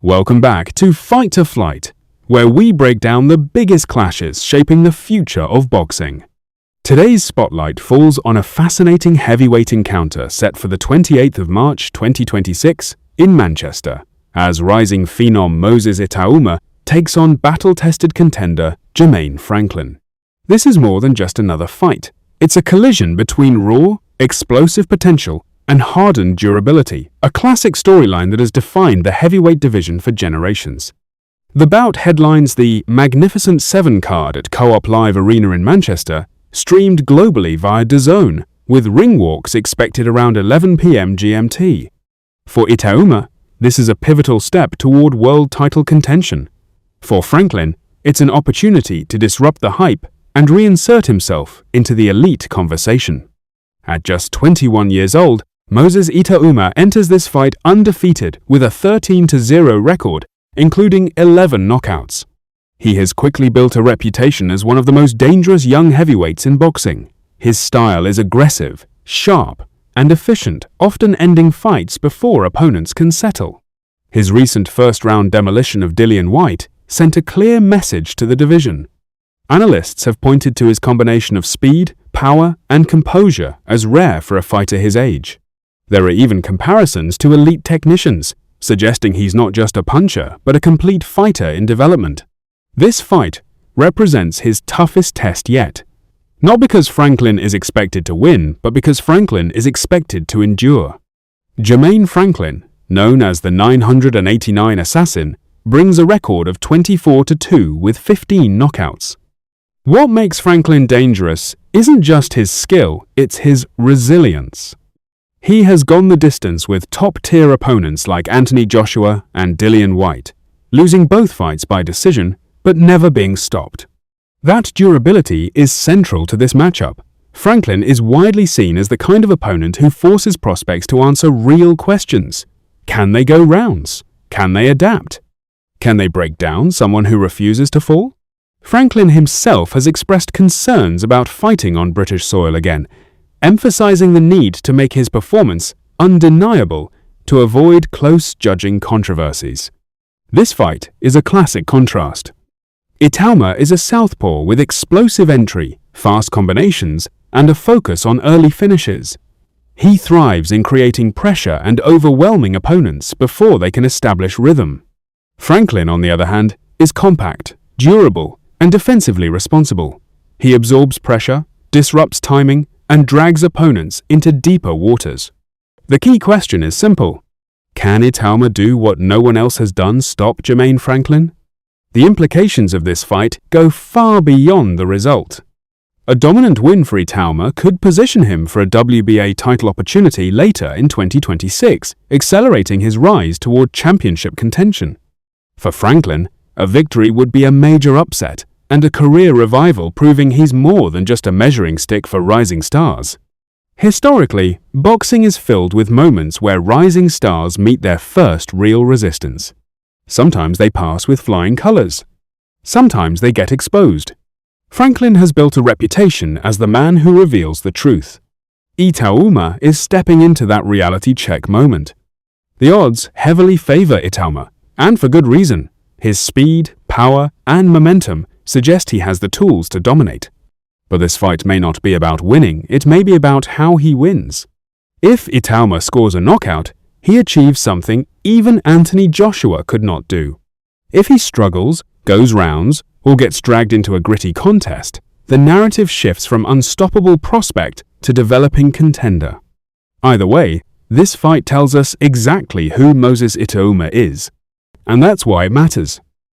Welcome back to Fight to Flight, where we break down the biggest clashes shaping the future of boxing. Today's spotlight falls on a fascinating heavyweight encounter set for the 28th of March 2026 in Manchester, as rising phenom Moses Itauma takes on battle-tested contender Jermaine Franklin. This is more than just another fight. It's a collision between raw, explosive potential and hardened durability, a classic storyline that has defined the heavyweight division for generations. The bout headlines the Magnificent 7 card at Co-op Live Arena in Manchester, streamed globally via DAZN, with ring walks expected around 11 p.m. GMT. For Itauma, this is a pivotal step toward world title contention. For Franklin, it's an opportunity to disrupt the hype and reinsert himself into the elite conversation. At just 21 years old, Moses Itauma enters this fight undefeated with a 13-0 record, including 11 knockouts. He has quickly built a reputation as one of the most dangerous young heavyweights in boxing. His style is aggressive, sharp, and efficient, often ending fights before opponents can settle. His recent first-round demolition of Dillian Whyte sent a clear message to the division. Analysts have pointed to his combination of speed, power, and composure as rare for a fighter his age. There are even comparisons to elite technicians, suggesting he's not just a puncher, but a complete fighter in development. This fight represents his toughest test yet. Not because Franklin is expected to win, but because Franklin is expected to endure. Jermaine Franklin, known as the 989 Assassin, brings a record of 24-2 with 15 knockouts. What makes Franklin dangerous isn't just his skill, it's his resilience. He has gone the distance with top-tier opponents like Anthony Joshua and Dillian Whyte, losing both fights by decision, but never being stopped. That durability is central to this matchup. Franklin is widely seen as the kind of opponent who forces prospects to answer real questions. Can they go rounds? Can they adapt? Can they break down someone who refuses to fall? Franklin himself has expressed concerns about fighting on British soil again, emphasizing the need to make his performance undeniable to avoid close judging controversies. This fight is a classic contrast. Itauma is a southpaw with explosive entry, fast combinations, and a focus on early finishes. He thrives in creating pressure and overwhelming opponents before they can establish rhythm. Franklin, on the other hand, is compact, durable, and defensively responsible. He absorbs pressure, disrupts timing, and drags opponents into deeper waters. The key question is simple. Can Itauma do what no one else has done stop Jermaine Franklin? The implications of this fight go far beyond the result. A dominant win for Itauma could position him for a WBA title opportunity later in 2026, accelerating his rise toward championship contention. For Franklin, a victory would be a major upset and a career revival, proving he's more than just a measuring stick for rising stars. Historically, boxing is filled with moments where rising stars meet their first real resistance. Sometimes they pass with flying colors. Sometimes they get exposed. Franklin has built a reputation as the man who reveals the truth. Itauma is stepping into that reality check moment. The odds heavily favor Itauma, and for good reason. His speed, power, and momentum suggest he has the tools to dominate. But this fight may not be about winning, it may be about how he wins. If Itauma scores a knockout, he achieves something even Anthony Joshua could not do. If he struggles, goes rounds, or gets dragged into a gritty contest, the narrative shifts from unstoppable prospect to developing contender. Either way, this fight tells us exactly who Moses Itauma is. And that's why it matters.